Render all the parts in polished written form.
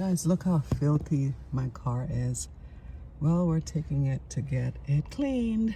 Guys, look how filthy my car is. Well, we're taking it to get it cleaned.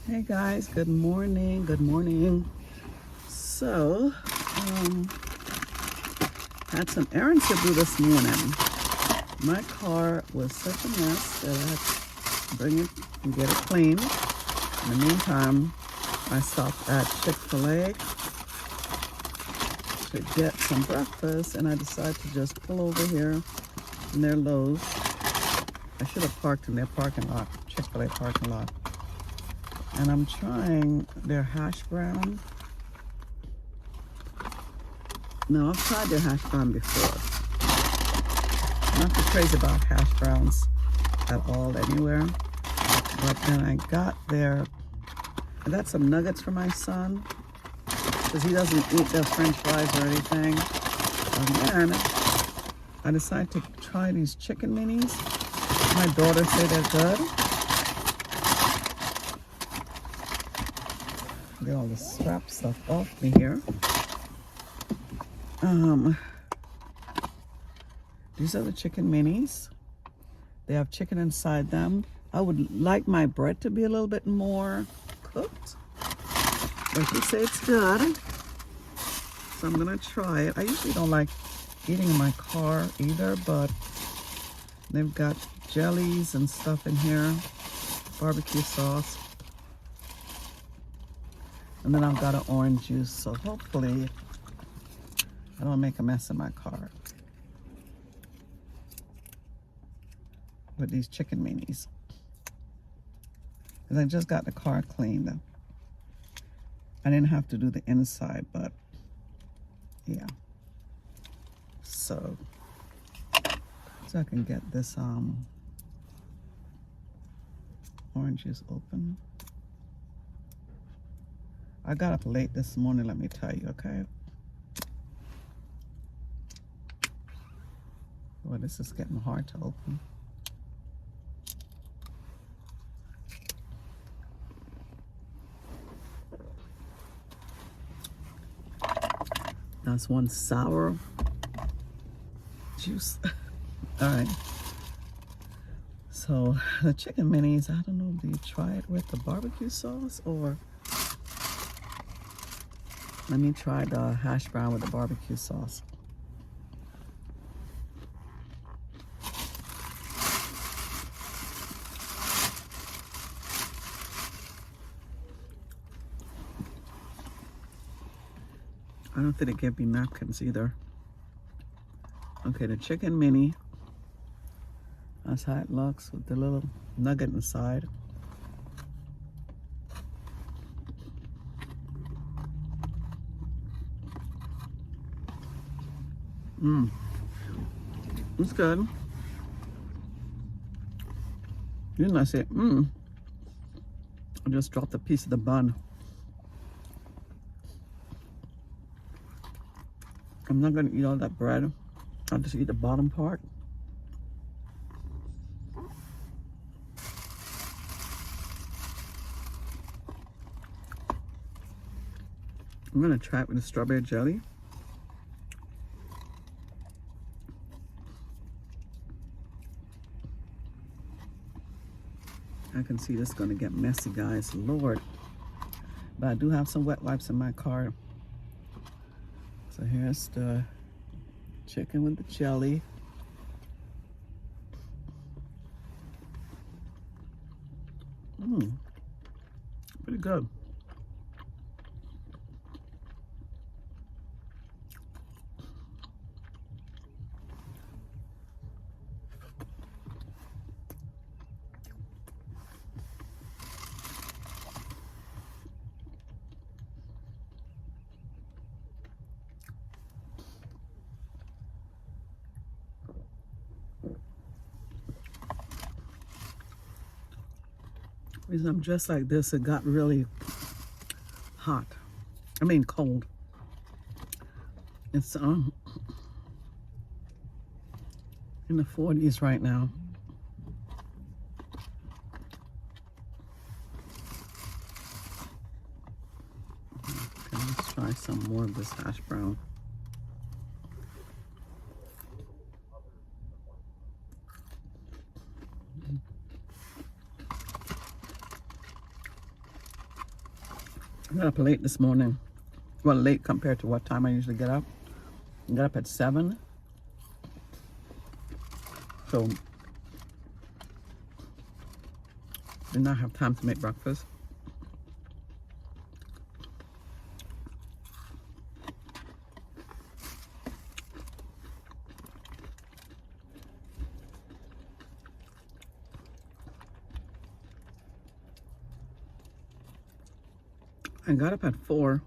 Hey guys, good morning. Good morning. So, had some errands to do this morning. My car was such a mess that I had to bring it and get it clean. In the meantime, I stopped at Chick-fil-A to get some breakfast, and I decided to just pull over here in their Lowe's. I should have parked in their parking lot, Chick-fil-A parking lot. And I'm trying their hash brown. No, I've tried their hash brown before. I'm not too crazy about hash browns at all anywhere. But then I got some nuggets for my son, because he doesn't eat the French fries or anything. And then I decided to try these chicken minis. My daughter said they're good. Get all the scrap stuff off me here. These are the chicken minis. They have chicken inside them. I would like my bread to be a little bit more cooked, but she said it's good, so I'm gonna try it. I usually don't like eating in my car either, but they've got jellies and stuff in here, barbecue sauce. And then I've got an orange juice, so hopefully I don't make a mess in my car with these chicken minis. And I just got the car cleaned. I didn't have to do the inside, but yeah. So I can get this orange juice open. I got up late this morning, let me tell you, okay? but this is getting hard to open. That's one sour juice. All right. So the chicken minis, I don't know, do you try it with the barbecue sauce or? Let me try the hash brown with the barbecue sauce. I don't think it gave me napkins either. Okay, the chicken mini. That's how it looks with the little nugget inside. It's good. Then I say, I just dropped a piece of the bun. I'm not gonna eat all that bread. I'll just eat the bottom part. I'm gonna try it with the strawberry jelly. I can see this is gonna get messy, guys, Lord. But I do have some wet wipes in my car. So here's the chicken with the jelly. Pretty good. Reason I'm dressed like this, it got really hot. I mean cold. It's in the 40s right now. Okay, let's try some more of this hash brown. I got up late this morning. Well, late compared to what time I usually get up. I got up at 7. So, did not have time to make breakfast. I got up at 4.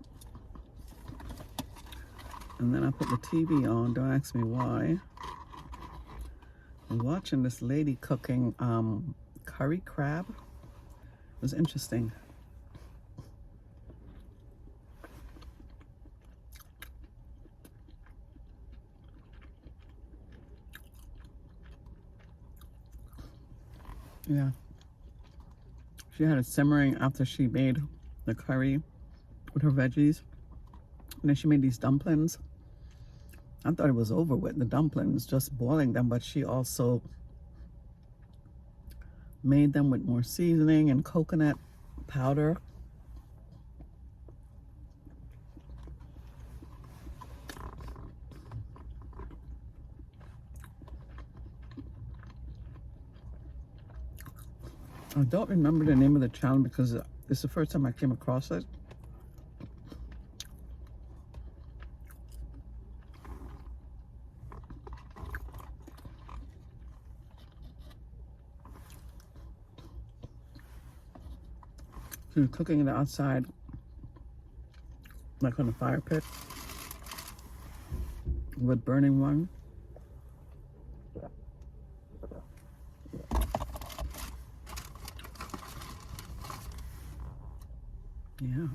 And then I put the TV on. Don't ask me why. I'm watching this lady cooking curry crab. It was interesting. Yeah. She had it simmering after she made the curry with her veggies. And then she made these dumplings. I thought it was over with the dumplings, just boiling them, but she also made them with more seasoning and coconut powder. I don't remember the name of the channel because it's the first time I came across it. She was cooking it outside, like on a fire pit with burning one. Yeah.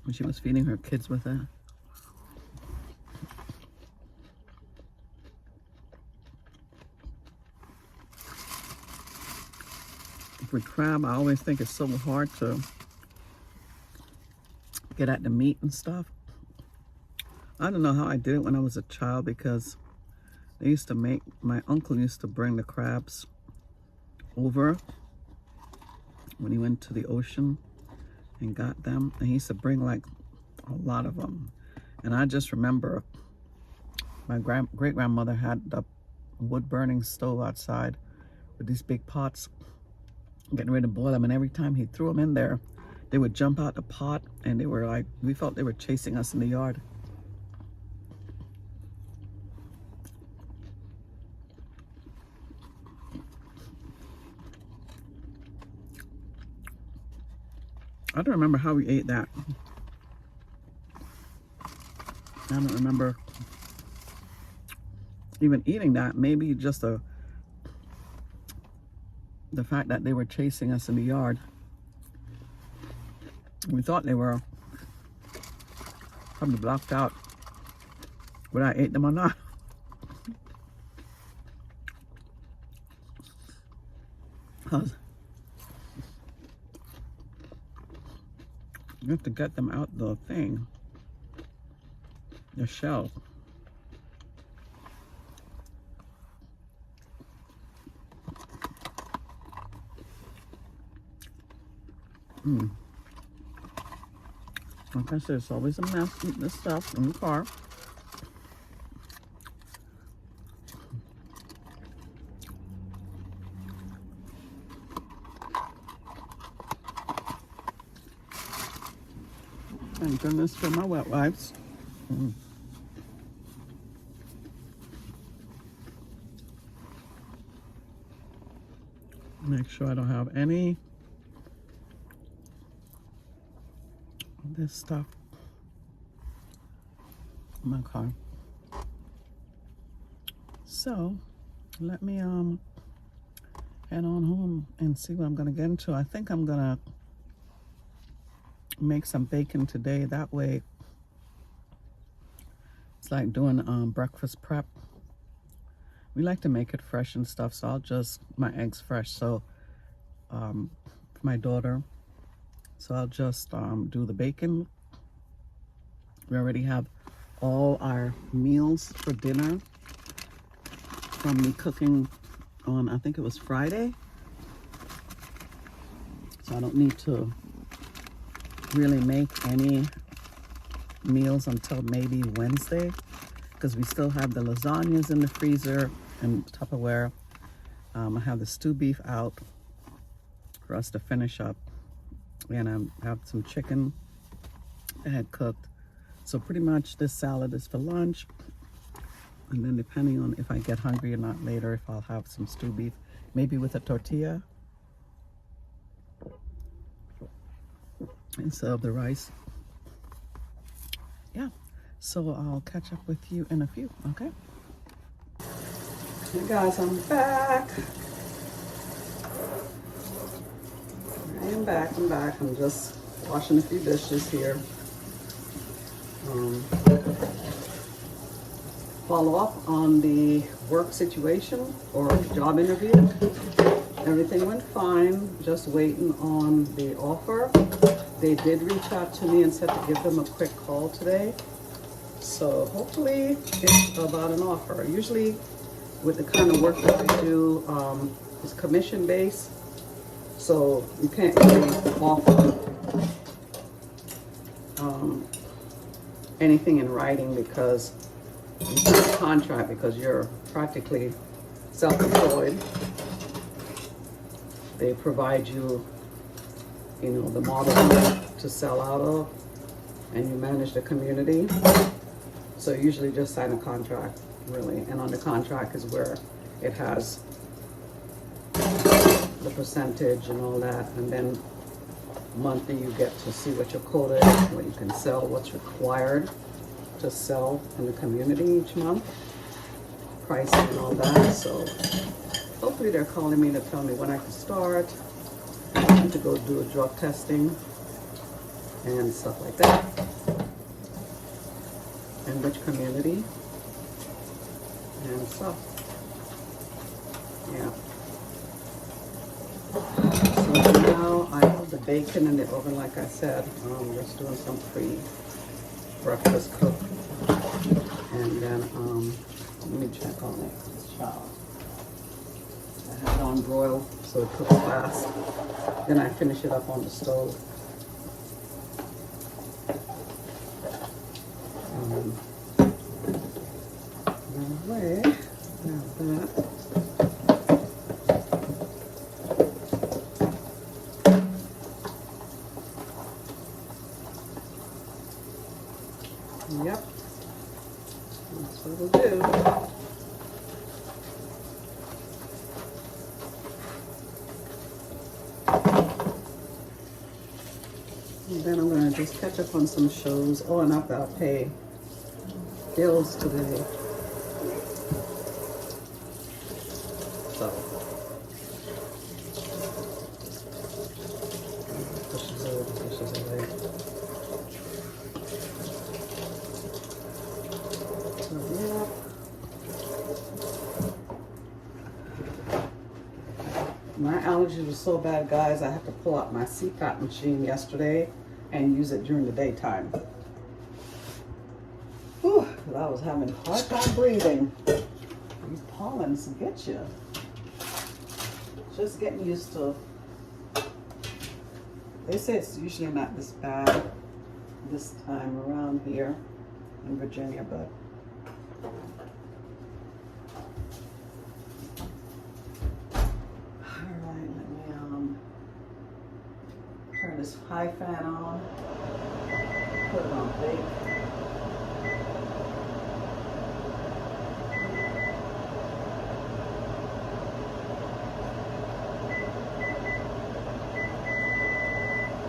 when she was feeding her kids with it. With crab, I always think it's so hard to get at the meat and stuff. I don't know how I did it when I was a child, because they used to make, my uncle used to bring the crabs over when he went to the ocean and got them. And he used to bring like a lot of them. And I just remember my great-grandmother had the wood-burning stove outside with these big pots, getting ready to boil them. And every time he threw them in there, they would jump out the pot, and they were like, we felt they were chasing us in the yard. I don't remember how we ate that. I don't remember even eating that. Maybe just the fact that they were chasing us in the yard. We thought they were probably blocked out whether I ate them or not. You have to get them out the thing, the shell. Like I said, it's always a mess eating this stuff in the car. Thank goodness for my wet wipes. Make sure I don't have any of this stuff in my car. So let me head on home and see what I'm gonna get into. I think I'm gonna make some bacon today. That way it's like doing breakfast prep. We like to make it fresh and stuff, so I'll just, my eggs fresh, so for my daughter, so I'll just do the bacon. We already have all our meals for dinner from me cooking on, I think it was Friday, so I don't need to really make any meals until maybe Wednesday, because we still have the lasagnas in the freezer and Tupperware. I have the stew beef out for us to finish up, and I have some chicken I had cooked. So pretty much this salad is for lunch, and then depending on if I get hungry or not later, if I'll have some stew beef, maybe with a tortilla instead of the rice. Yeah, so I'll catch up with you in a few, okay? Hey guys, I'm back. I'm back. I'm just washing a few dishes here. Follow up on the work situation or job interview. Everything went fine, just waiting on the offer. They did reach out to me and said to give them a quick call today. So hopefully it's about an offer. Usually with the kind of work that we do, it's commission based. So you can't really offer anything in writing because you sign a contract, because you're practically self-employed. They provide you, you know, the model to sell out of, and you manage the community. So you usually just sign a contract, really. And on the contract is where it has the percentage and all that. And then monthly you get to see what your quota is, what you can sell, what's required to sell in the community each month, pricing and all that. So hopefully they're calling me to tell me when I can start. I need to go do a drug testing and stuff like that. And which community and stuff. Yeah. So now I have the bacon in the oven, like I said. I'm just doing some pre-breakfast cook. And then, let me check on it. Child. I have it on broil so it cooks fast. Then I finish it up on the stove. That way, have that. Yep, that's what we'll do. And then I'm going to just catch up on some shows. Oh, and I've got to pay bills today. So, dishes away. So, yeah. My allergies were so bad, guys, I had to pull out my CPAP machine yesterday and use it during the daytime. Whew, 'cause I was having a hard time breathing. These pollens get you. Just getting used to. They say it's usually not this bad this time around here in Virginia, but alright, let me turn this high fan on. Put it on bake.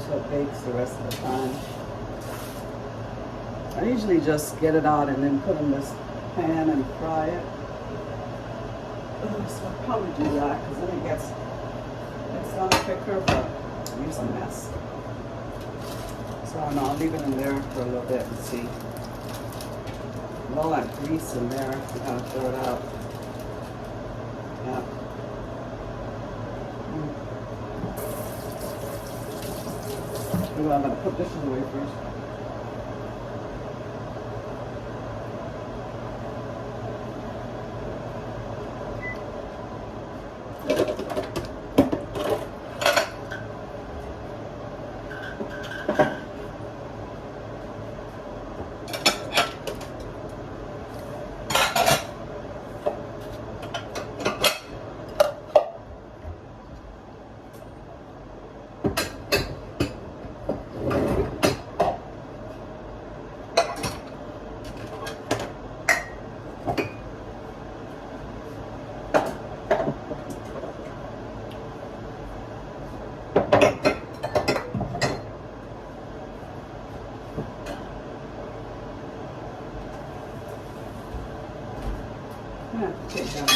So it bakes the rest of the time. I usually just get it out and then put in this pan and fry it. So I'll probably do that because then it's done quicker, but it's a mess. So I'll leave it in there for a little bit and see. With all that grease in there, I gotta throw it out. Yeah. Well, I'm gonna put this away first. Take that out.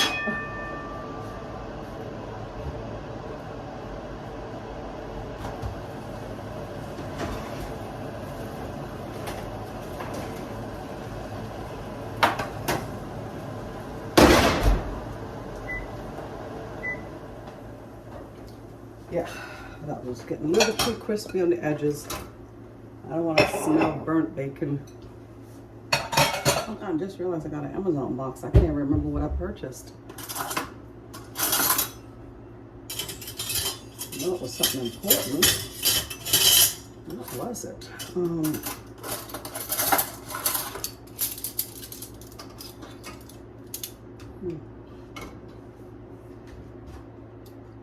Yeah, that was getting a little too crispy on the edges. I don't want to smell burnt bacon. I just realized I got an Amazon box. I can't remember what I purchased. No, it was something important. What was it?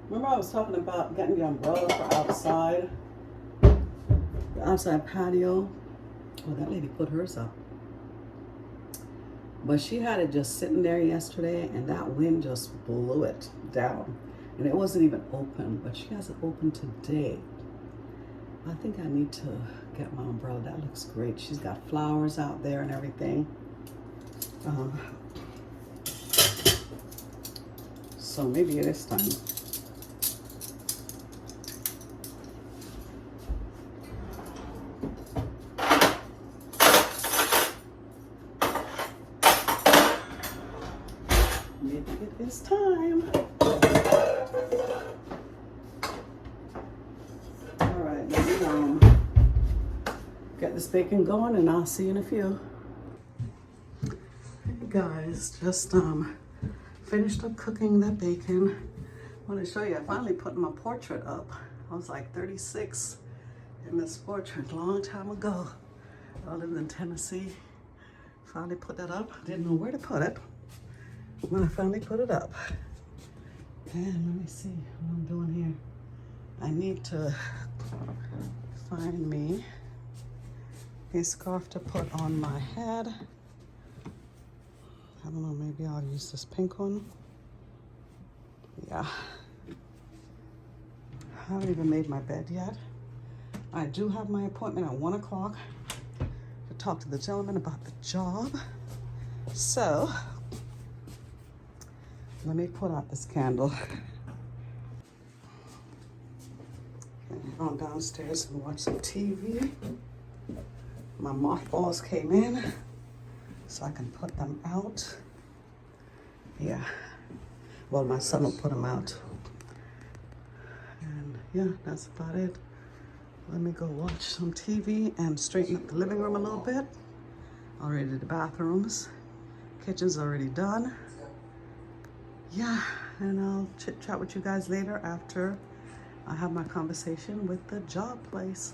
Remember I was talking about getting the umbrella for outside? The outside patio. Oh, that lady put hers up. But she had it just sitting there yesterday and that wind just blew it down. And it wasn't even open, but she has it open today. I think I need to get my umbrella. That looks great. She's got flowers out there and everything. So maybe it is time. It's time. All right, let me get this bacon going, and I'll see you in a few. Hey guys, just finished up cooking that bacon. I want to show you, I finally put my portrait up. I was like 36 in this portrait a long time ago. I lived in Tennessee. Finally put that up. Didn't know where to put it, but I finally put it up. And let me see what I'm doing here. I need to find me a scarf to put on my head. I don't know, maybe I'll use this pink one. Yeah. I haven't even made my bed yet. I do have my appointment at 1 o'clock to talk to the gentleman about the job. So, let me put out this candle. And head on downstairs and watch some TV. My mothballs came in, so I can put them out. Yeah. Well, my son will put them out. And yeah, that's about it. Let me go watch some TV and straighten up the living room a little bit. Already did the bathrooms. Kitchen's already done. Yeah, and I'll chit chat with you guys later after I have my conversation with the job place.